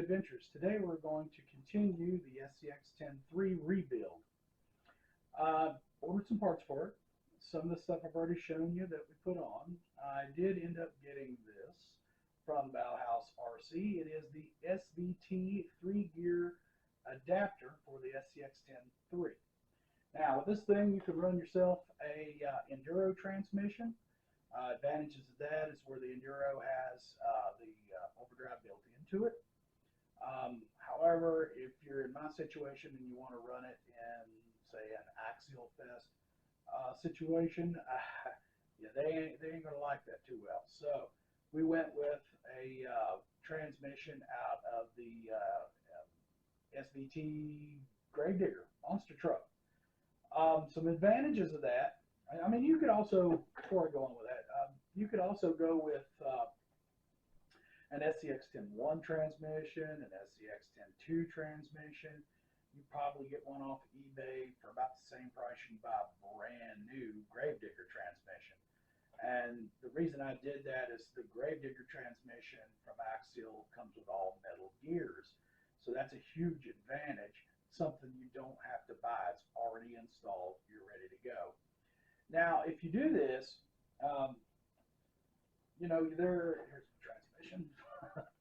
Adventures. Today we're going to continue the Scx10 rebuild. Ordered some parts for it. Some of the stuff I've already shown you that we put on. I did end up getting this from Bauhaus RC. It is the SVT 3-gear adapter for the Scx10 Now with this thing you can run yourself a Enduro transmission. Advantages of that is where the Enduro has the overdrive built into it. However, if you're in my situation and you want to run it in, say, an axial fest situation, yeah, they ain't gonna like that too well. So we went with a transmission out of the SVT Gravedigger monster truck. Some advantages of that. I mean, you could also, before I go on with that, you could also go with an Scx10 transmission, an Scx10 transmission. You probably get one off eBay for about the same price you buy a brand new Gravedigger transmission. And the reason I did that is the Gravedigger transmission from Axial comes with all metal gears. So that's a huge advantage, something you don't have to buy. It's already installed, you're ready to go. Now, if you do this, you know, here's the transmission.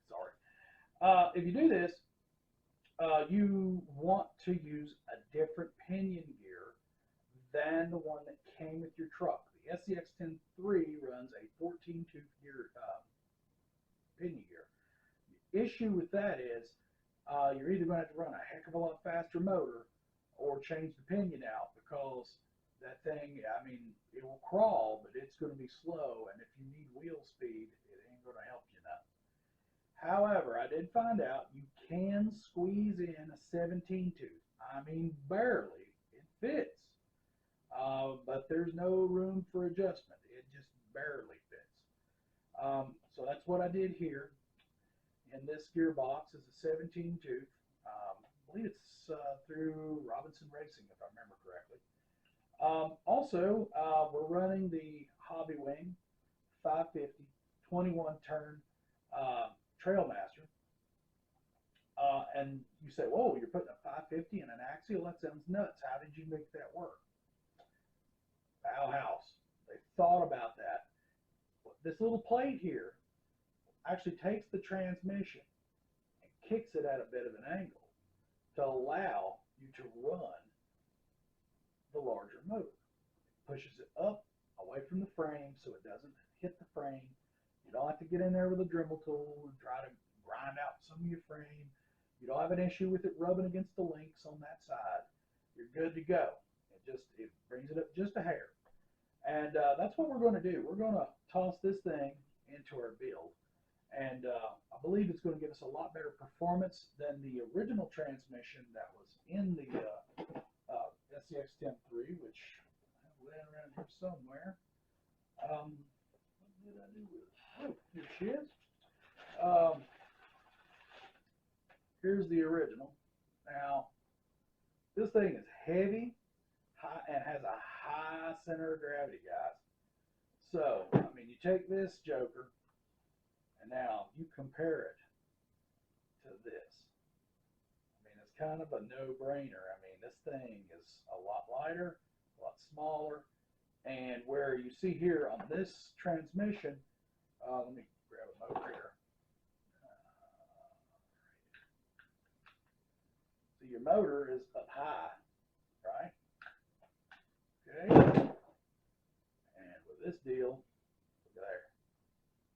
Sorry. If you do this, you want to use a different pinion gear than the one that came with your truck. The Scx10 runs a 14-tooth gear pinion gear. The issue with that is you're either going to have to run a heck of a lot faster motor or change the pinion out, because that thing, I mean, it will crawl, but it's going to be slow, and if you need wheel speed, it ain't going to help you none. However, I did find out you can squeeze in a 17-tooth. I mean, barely. It fits. But there's no room for adjustment. It just barely fits. So that's what I did here. And this gearbox is a 17-tooth. I believe it's through Robinson Racing, if I remember correctly. Also, we're running the Hobby Wing 550 21-turn Trailmaster. And you say, whoa, you're putting a 550 in an axial? That sounds nuts. How did you make that work? Bauhaus. They thought about that. This little plate here actually takes the transmission and kicks it at a bit of an angle to allow you to run the larger motor. It pushes it up away from the frame so it doesn't hit the frame. You don't have to get in there with a Dremel tool and try to grind out some of your frame. You don't have an issue with it rubbing against the links on that side. You're good to go. It brings it up just a hair. And that's what we're going to do. We're going to toss this thing into our build. And I believe it's going to give us a lot better performance than the original transmission that was in the Scx10 which I have laying around here somewhere. What did I do with it? Oh, here she is. Here's the original. Now, this thing is heavy and has a high center of gravity, guys. So, I mean, you take this joker and now you compare it to this. I mean, it's kind of a no-brainer. I mean, this thing is a lot lighter, a lot smaller, and where you see here on this transmission, let me grab a motor here. So your motor is up high, right? Okay. And with this deal, look at there,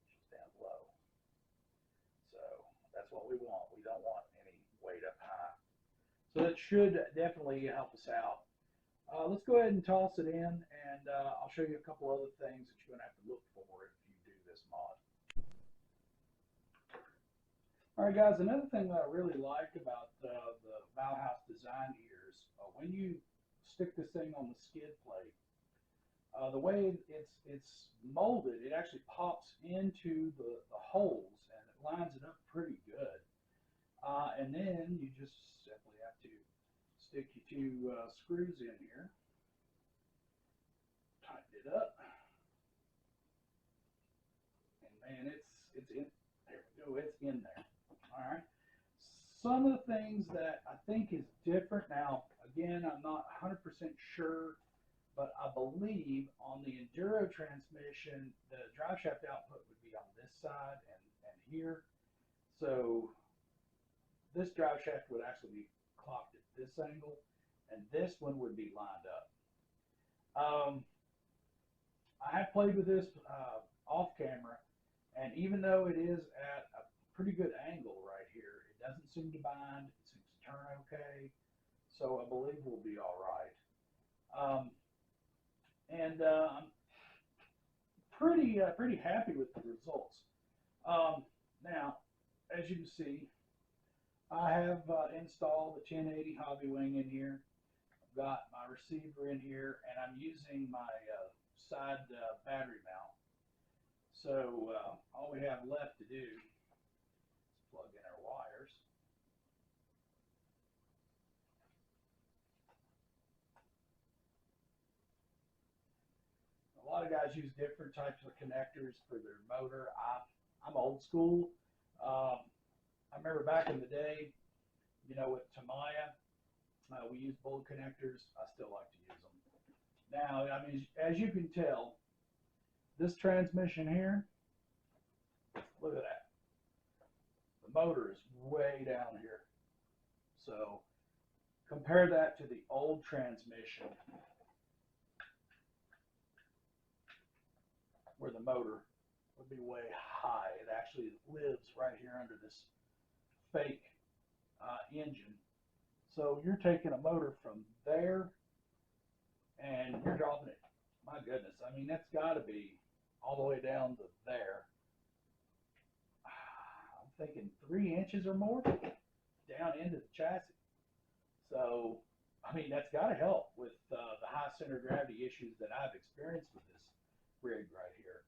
she's down low. So that's what we want. We don't want any weight up high. So that should definitely help us out. Let's go ahead and toss it in, and I'll show you a couple other things that you're going to have to look for if you do this mod. Alright guys, another thing that I really like about the Bauhaus design here is when you stick this thing on the skid plate, the way it's molded, it actually pops into the holes and it lines it up pretty good. And then you just simply have to stick your two screws in here, tighten it up, and man, it's in. There we go, it's in there. All right. some of the things that I think is different now, again, I'm not 100% sure, but I believe on the Enduro transmission, the drive shaft output would be on this side and here. So this drive shaft would actually be clocked at this angle, and this one would be lined up. I have played with this off camera, and even though it is at a pretty good angle right here, it doesn't seem to bind. It seems to turn okay, so I believe we'll be all right. I'm pretty happy with the results. Now, as you can see, I have installed the 1080 Hobby Wing in here. I've got my receiver in here, and I'm using my side battery mount. So all we have left to do is plug in our wires. A lot of guys use different types of connectors for their motor. I'm old school. I remember back in the day, you know, with Tamiya, we used bullet connectors. I still like to use them. Now, I mean, as you can tell, this transmission here, look at that. The motor is way down here. So compare that to the old transmission, where the motor would be way high. It actually lives right here under this fake engine. So you're taking a motor from there and you're dropping it. My goodness, I mean, that's got to be all the way down to there. I'm thinking 3 inches or more down into the chassis. So, I mean, that's got to help with the high center of gravity issues that I've experienced with this rig right here.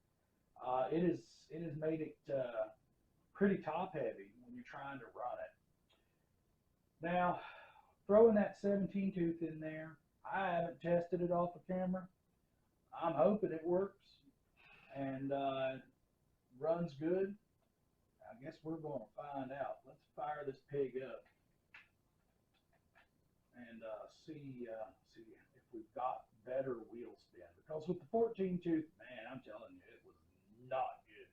It has made it pretty top heavy when you're trying to run it. Now, throwing that 17 tooth in there, I haven't tested it off the camera. I'm hoping it works and runs good. I guess we're going to find out. Let's fire this pig up and see if we've got better wheel spin. Because with the 14 tooth, man, I'm telling you, it was not good.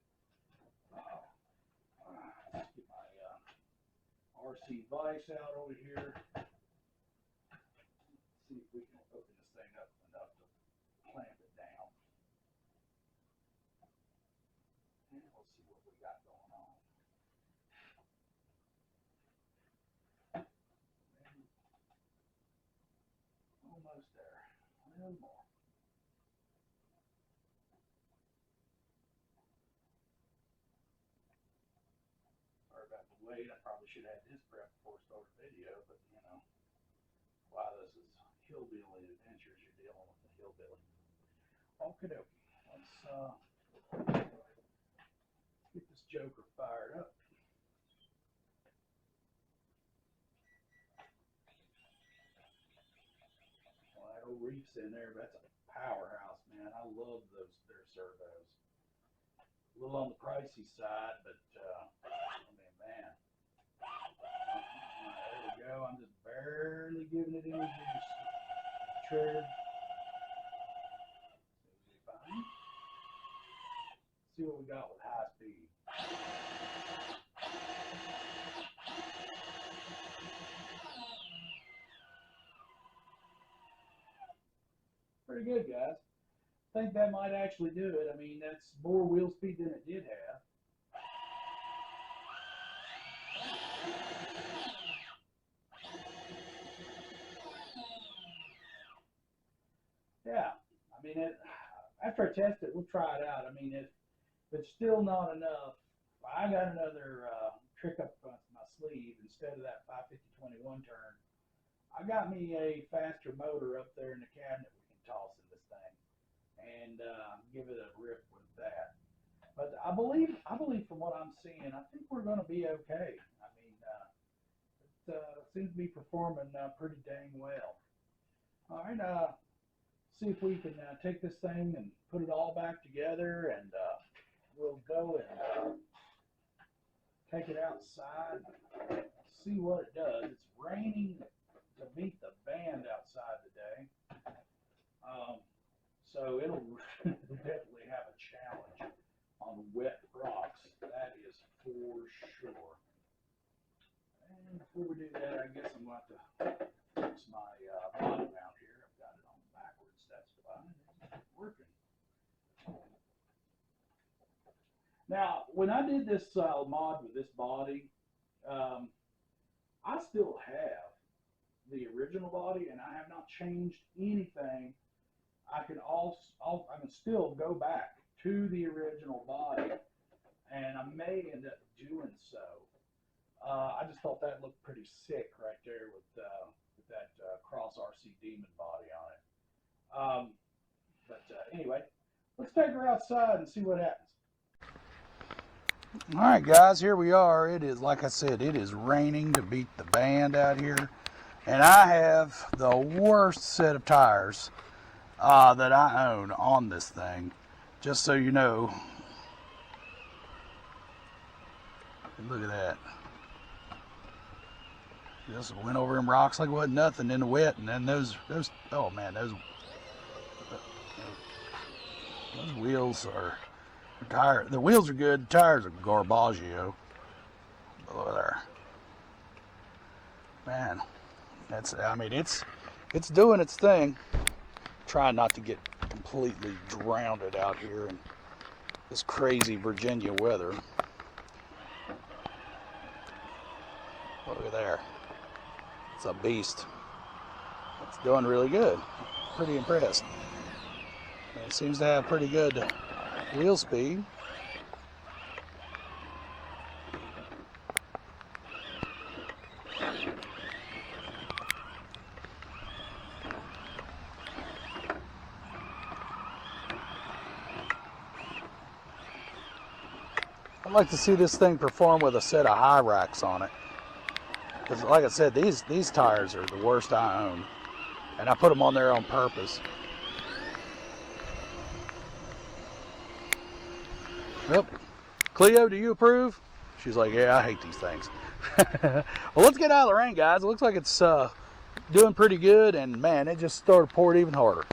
Let's get my RC vise out over here. See if we can open this thing up enough to clamp it down. And let's see what we got going on. And almost there. A little more. Sorry about the wait. I probably should have had this prep before I started the video, but you know, wow, this is Hillbilly Adventures. You're dealing with the hillbilly. Okie dokie. Let's get this joker fired up. Well, that old reef's in there, but that's a powerhouse, man. I love their servos. A little on the pricey side, but I mean, man. There we go. I'm just barely giving it any juice. Trigger. Fine. See what we got with high speed. Pretty good, guys. I think that might actually do it. I mean, that's more wheel speed than it did have. Yeah, I mean, after I test it, we'll try it out. I mean, if it's still not enough, I got another trick up my sleeve. Instead of that 550/21 turn, I got me a faster motor up there in the cabinet we can toss in this thing and give it a rip with that. But I believe from what I'm seeing, I think we're going to be okay. I mean, it seems to be performing pretty dang well. All right, see if we can take this thing and put it all back together, and we'll go and take it outside. Let's see what it does. It's raining to beat the band outside today. So it'll definitely have a challenge on wet rocks. That is for sure. And before we do that, I guess I'm going to have to fix my body mount here. I've got it on backwards. That's fine. It's working. Now, when I did this mod with this body, I still have the original body, and I have not changed anything. I can still go back to the original body, and I may end up doing so. I just thought that looked pretty sick right there with that Cross RC Demon body on it. But anyway, let's take her outside and see what happens. All right, guys, here we are. It is, like I said, it is raining to beat the band out here, and I have the worst set of tires that I own on this thing. Just so you know, look at that. Just went over them rocks like it wasn't nothing in the wet, and then those oh man, those wheels are the wheels are good, the tires are garbaggio. Look there, man. I mean, it's doing its thing. Trying not to get completely drowned out here in this crazy Virginia weather. Look at there. It's a beast. It's doing really good. Pretty impressed. And it seems to have pretty good wheel speed. I'd like to see this thing perform with a set of high racks on it. Because like I said, these tires are the worst I own. And I put them on there on purpose. Yep. Cleo, do you approve? She's like, yeah, I hate these things. Well, let's get out of the rain, guys. It looks like it's doing pretty good. And man, it just started pouring even harder.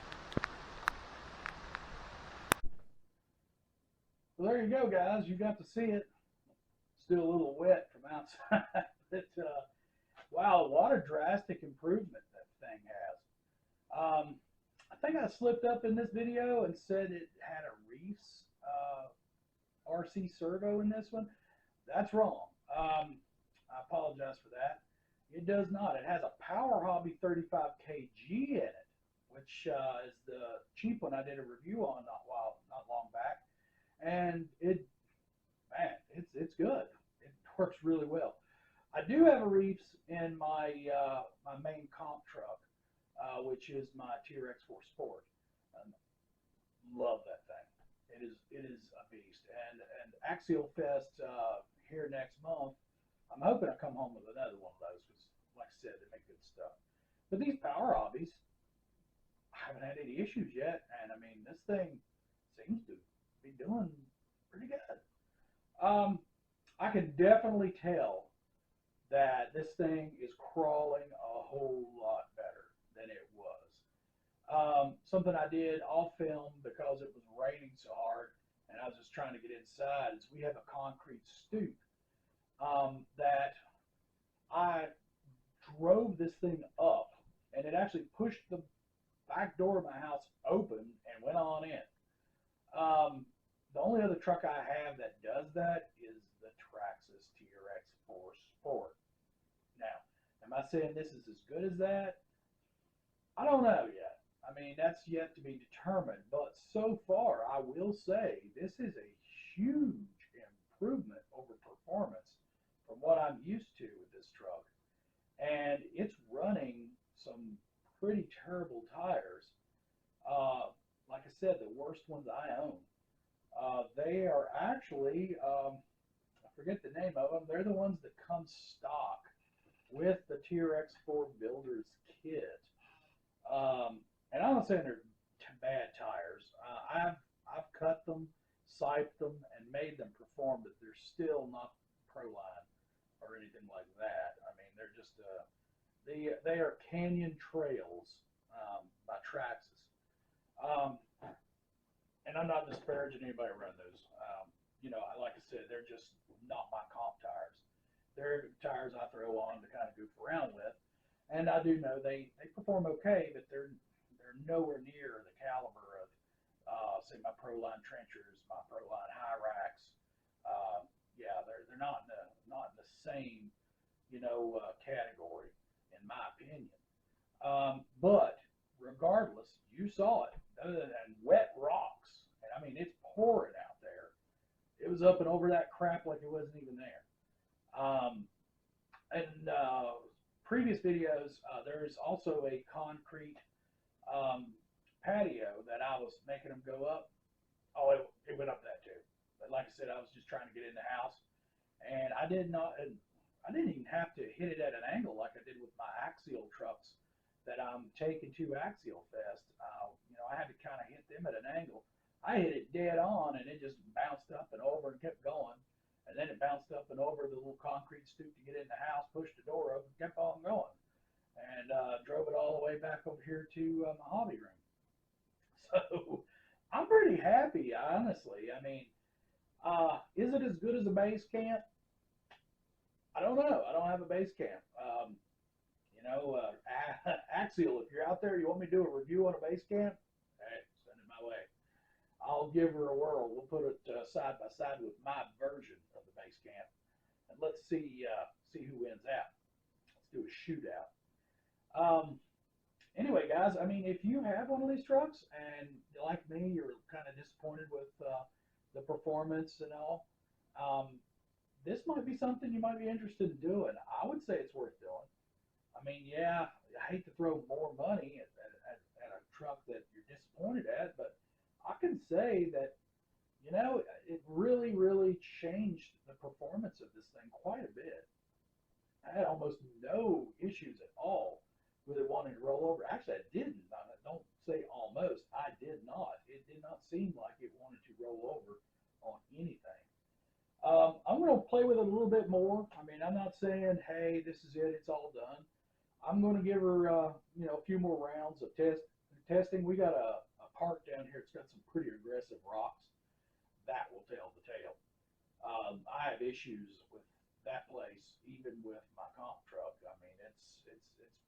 Well, there you go, guys. You got to see it. Still a little wet from outside. But, wow, what a drastic improvement that thing has. I think I slipped up in this video and said it had a Reefs RC servo in this one. That's wrong. I apologize for that. It does not. It has a Power Hobby 35 kg in it, which is the cheap one I did a review on not long back. And it's good. It works really well. I do have a Reefs in my my main comp truck, which is my TRX4 Sport. Love that thing. It is a beast. And Axial Fest here next month. I'm hoping I come home with another one of those because, like I said, they make good stuff. But these Power Hobbies, I haven't had any issues yet, and I mean this thing seems to be doing pretty good. I can definitely tell that this thing is crawling a whole lot better than it was. Something I did off film because it was raining so hard and I was just trying to get inside is we have a concrete stoop that I drove this thing up, and it actually pushed the back door of my house open and went on in. The only other truck I have that does that is the Traxxas TRX4 Sport. Now, am I saying this is as good as that? I don't know yet. I mean, that's yet to be determined, but so far, I will say this is a huge improvement over performance from what I'm used to with this truck. And it's running some pretty terrible tires. Like I said, the worst ones I own. They are actually, I forget the name of them, they're the ones that come stock with the TRX4 Builder's Kit. And I'm not saying they're bad tires. I've cut them, siped them, and made them perform, but they're still not Pro Line or anything like that. I mean, they're just they are canyon trails by Traxxas. And I'm not disparaging anybody who run those. You know, like I said, they're just not my comp tires. They're tires I throw on to kind of goof around with. And I do know they perform okay, but they're nowhere near the caliber of say my Proline trenchers, my Proline high racks. Yeah, they're not in the same category in my opinion. But regardless, you saw it. Other than wet rocks, and I mean it's pouring out there. It was up and over that crap like it wasn't even there. And previous videos, there's also a concrete patio that I was making them go up. Oh, it went up that too. But like I said, I was just trying to get in the house, and I didn't even have to hit it at an angle like I did with my axial trucks that I'm taking to Axial Fest. I had to kind of hit them at an angle. I hit it dead on, and it just bounced up and over and kept going. And then it bounced up and over the little concrete stoop to get in the house, pushed the door open, kept on going, and drove it all the way back over here to my hobby room. So I'm pretty happy, honestly. I mean, is it as good as a base camp? I don't know. I don't have a base camp. Axial, if you're out there, you want me to do a review on a base camp? Hey, send it my way. I'll give her a whirl. We'll put it side by side with my version of the base camp, and let's see who wins out. Let's do a shootout. Anyway, guys, I mean, if you have one of these trucks and like me, you're kind of disappointed with the performance and all, this might be something you might be interested in doing. I would say it's worth doing. I mean, yeah, I hate to throw more money at a truck that you're disappointed at, but I can say that, it really, really changed the performance of this thing quite a bit. I had almost no issues at all with it wanting to roll over. Actually, I didn't. Don't say almost. I did not. It did not seem like it wanted to roll over on anything. I'm going to play with it a little bit more. I mean, I'm not saying, hey, this is it, it's all done. I'm going to give her, a few more rounds of testing. We got a park down here. It's got some pretty aggressive rocks. That will tell the tale. I have issues with that place, even with my comp truck. I mean, it's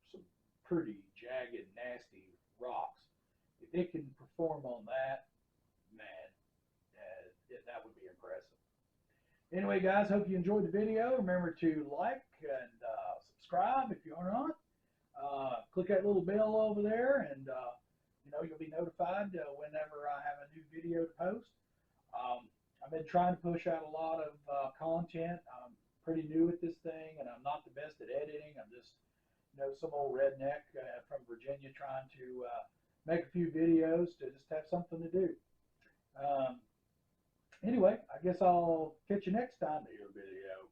some pretty jagged, nasty rocks. If it can perform on that, man, that would be impressive. Anyway, guys, hope you enjoyed the video. Remember to like and subscribe if you are not. Click that little bell over there, and you'll be notified whenever I have a new video to post. I've been trying to push out a lot of content. I'm pretty new at this thing, and I'm not the best at editing. I'm just, some old redneck from Virginia trying to make a few videos to just have something to do. Anyway, I guess I'll catch you next time to your video.